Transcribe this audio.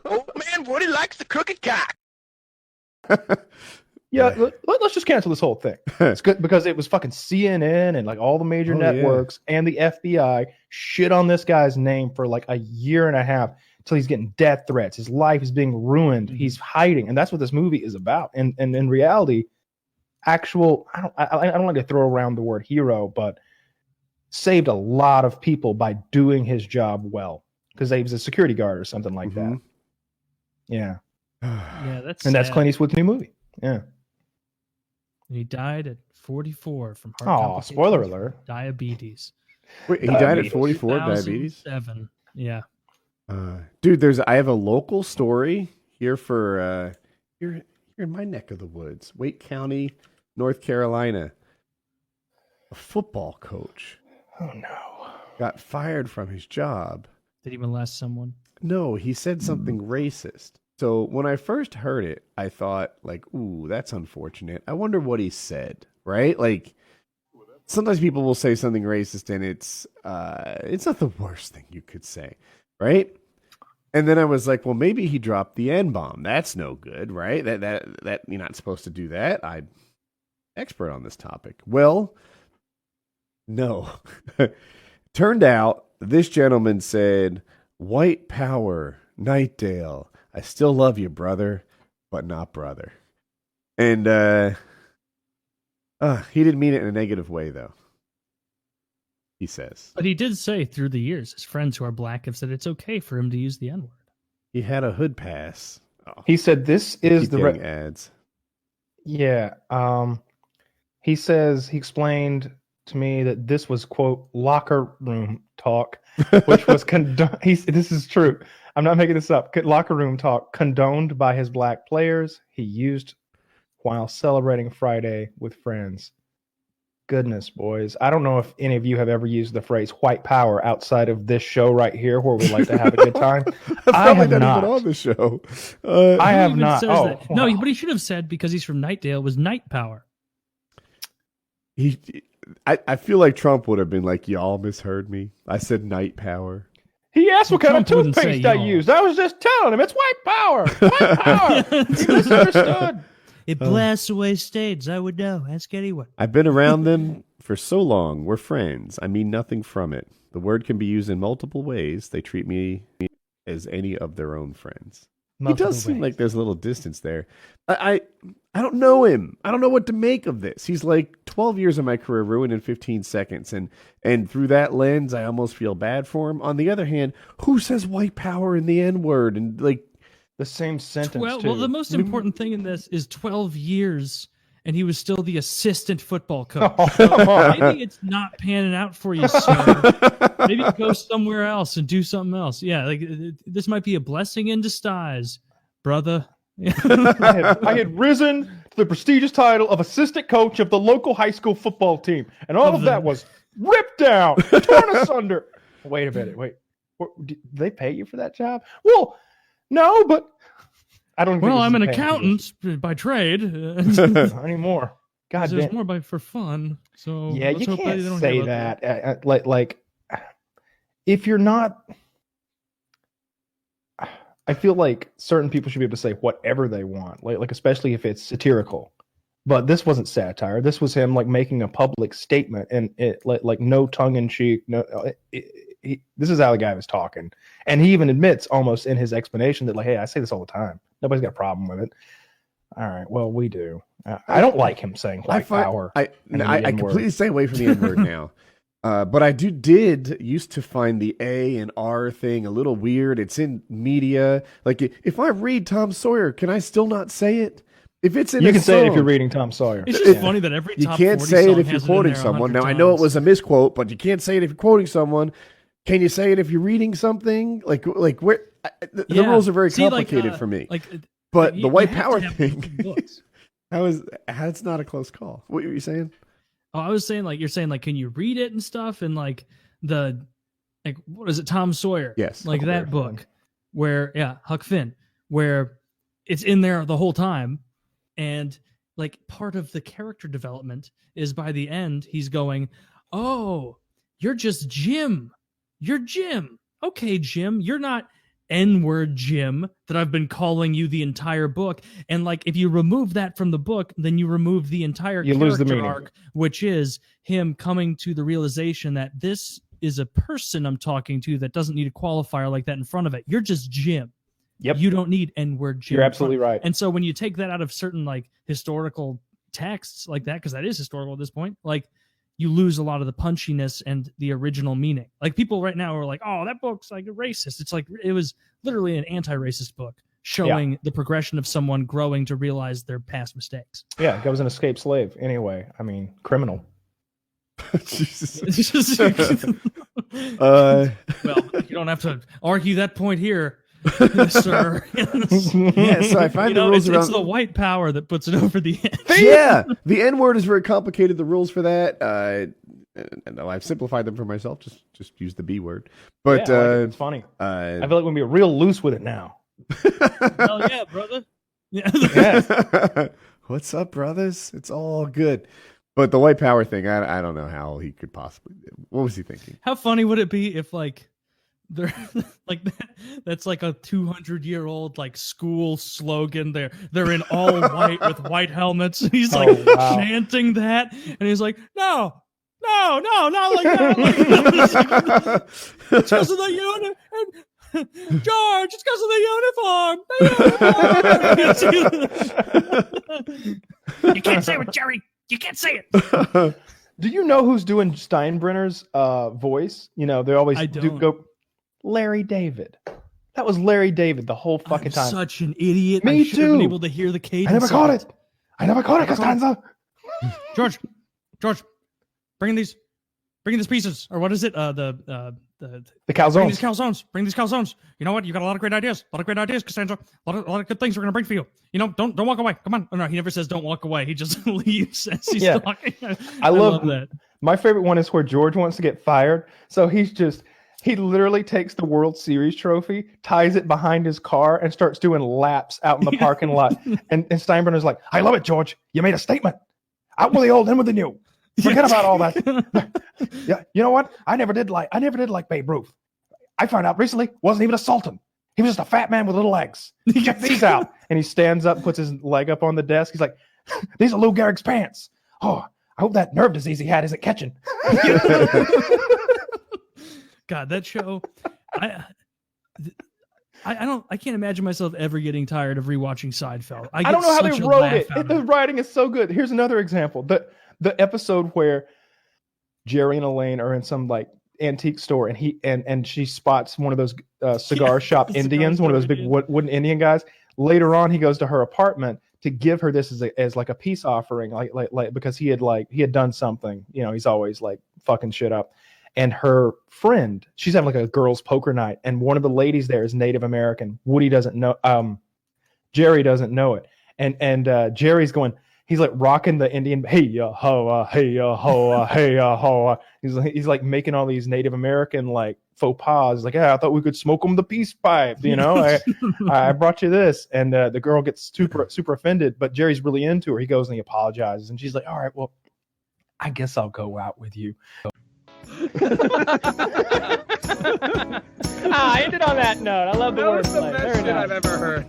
Old man Woody likes the crooked cock. Yeah, let's just cancel this whole thing. It's good because it was fucking CNN and like all the major networks and the FBI shit on this guy's name for like a year and a half until he's getting death threats. His life is being ruined. He's hiding, and that's what this movie is about. And in reality, I don't like to throw around the word hero, but saved a lot of people by doing his job well because he was a security guard or something like that. Yeah, that's Clint Eastwood's new movie. Yeah. He died at 44 from heart complications. Spoiler alert. Diabetes. Wait, he died at 44, diabetes? 2007. Yeah. Dude, I have a local story here for here in my neck of the woods, Wake County, North Carolina. A football coach. Oh no. Got fired from his job. Did he molest someone? No, he said something racist. So when I first heard it, I thought, like, ooh, that's unfortunate. I wonder what he said, right? Like, sometimes people will say something racist, and it's not the worst thing you could say, right? And then I was like, well, maybe he dropped the N-bomb. That's no good, right? That you're not supposed to do that. I'm expert on this topic. Well, no. Turned out this gentleman said, "White power, Nightdale. I still love you, brother, but not brother." And he didn't mean it in a negative way, though. He says. But he did say through the years, his friends who are black have said it's okay for him to use the N-word. He had a hood pass. He said this is the ads. Yeah. He explained to me that this was, quote, locker room talk, which was this is true. I'm not making this up. Locker room talk condoned by his black players. He used while celebrating Friday with friends. Goodness, boys. I don't know if any of you have ever used the phrase white power outside of this show right here where we like to have a good time. I have not. Even on the show. I have not. Oh, wow. No, but he should have said, because he's from Nightdale, was night power. I feel like Trump would have been like, y'all misheard me. I said night power. He asked what kind of toothpaste I used. I was just telling him it's white power. White power. He misunderstood. It blasts away stains. I would know. Ask anyone. I've been around them for so long. We're friends. I mean nothing from it. The word can be used in multiple ways. They treat me as any of their own friends. He does seem like there's a little distance there. I don't know him. I don't know what to make of this. He's like 12 years of my career ruined in 15 seconds. And through that lens, I almost feel bad for him. On the other hand, who says white power in the N-word? And like the same sentence. Well, the most important thing in this is 12 years, and he was still the assistant football coach. So maybe it's not panning out for you, sir. Maybe go somewhere else and do something else. Yeah, like this might be a blessing in disguise, brother. I had risen to the prestigious title of assistant coach of the local high school football team, and all of that was ripped down, torn asunder. Wait a minute. Wait. Did they pay you for that job? Well, no, but I don't. Well, I'm an accountant by trade. Anymore. God damn. There's more for fun. So yeah, you can't say that. Like, if you're not, I feel like certain people should be able to say whatever they want, like especially if it's satirical. But this wasn't satire. This was him like making a public statement, and it like no tongue in cheek. No, this is how the guy was talking, and he even admits almost in his explanation that like, hey, I say this all the time. Nobody's got a problem with it. All right, well, we do. I don't like him saying white power. I completely stay away from the N-word now. But I did used to find the A and R thing a little weird. It's in media. Like if I read Tom Sawyer, can I still not say it? If it's in you can say it if you're reading Tom Sawyer. It's just funny that every you top can't 40 say it song if you're has quoting it in there someone. Now 100 I know it times. was a misquote, but you can't say it if you're quoting someone. Can you say it if you're reading something? Like where the rules are very complicated for me. But the white power thing, it's not a close call. What were you saying? Oh, I was saying you're saying can you read it and stuff, and what is it, Tom Sawyer? Yes, like that book where Huck Finn, where it's in there the whole time, and like part of the character development is by the end he's going, "Oh, you're just Jim. You're Jim. Okay, Jim, you're not N-word Jim that I've been calling you the entire book. And like, if you remove that from the book, then you remove the entire character arc, which is him coming to the realization that this is a person I'm talking to that doesn't need a qualifier like that in front of it. You're just Jim. Yep. You don't need N-word Jim. You're absolutely right. And so when you take that out of certain like historical texts like that, because that is historical at this point, like, you lose a lot of the punchiness and the original meaning. Like, people right now are like, oh, that book's like racist. It's like, it was literally an anti-racist book showing the progression of someone growing to realize their past mistakes. Yeah, guy was an escaped slave. Anyway, I mean, criminal. Jesus. Well, you don't have to argue that point here, sir. Yeah, so I find the rules it's the white power that puts it over the edge. Yeah, the N-word is very complicated. The rules for that, and I've simplified them for myself. Just use the B word. But it's funny. I feel like we're gonna be real loose with it now. Hell yeah, brother. Yeah. Yes. What's up, brothers? It's all good. But the white power thing, I don't know how he could possibly. What was he thinking? How funny would it be if like they're like that's like a 200-year-old like school slogan. They're in all white with white helmets. And he's like chanting that, and he's like, no, not like that. It's because of the uniform. George, it's because of the uniform. You can't say it, Jerry. You can't say it. Do you know who's doing Steinbrenner's voice? You know, they always go Larry David. That was Larry David the whole fucking time. Such an idiot. Me I should too. have been able to hear the cadence. I never caught it, Costanza. George, bring these pieces, or what is it? The calzones. Bring these calzones. You know what? You got a lot of great ideas. Costanza. A lot of good things we're gonna bring for you. You know, don't walk away. Come on. Oh, no, he never says don't walk away. He just leaves as he's talking. I love that. My favorite one is where George wants to get fired, so he literally takes the World Series trophy, ties it behind his car, and starts doing laps out in the parking lot. And Steinbrenner's like, I love it, George. You made a statement. Out with the old, in with the new. Forget about all that. Yeah, you know what? I never did like Babe Ruth. I found out recently wasn't even a sultan. He was just a fat man with little legs. Check these out. And he stands up, puts his leg up on the desk. He's like, these are Lou Gehrig's pants. Oh, I hope that nerve disease he had isn't catching. God, that show. I can't imagine myself ever getting tired of rewatching Seinfeld. I don't know how they wrote it. The writing is so good. Here's another example. The episode where Jerry and Elaine are in some like antique store, and she spots one of those cigar shop Indians, one of those big wooden Indian guys. Later on, he goes to her apartment to give her this as like a peace offering, like because he had done something. You know, he's always like fucking shit up. And her friend, she's having like a girls' poker night, and one of the ladies there is Native American. Woody doesn't know. Jerry doesn't know it, and Jerry's going. He's like rocking the Indian, hey ya ho, hey ya ho, hey ya ho. He's like making all these Native American like faux pas. Like, yeah, I thought we could smoke them the peace pipe. You know, I brought you this, and the girl gets super offended, but Jerry's really into her. He goes and he apologizes, and she's like, all right, well, I guess I'll go out with you. I ended on that note. I love the wordplay. That was the best shit I've ever heard.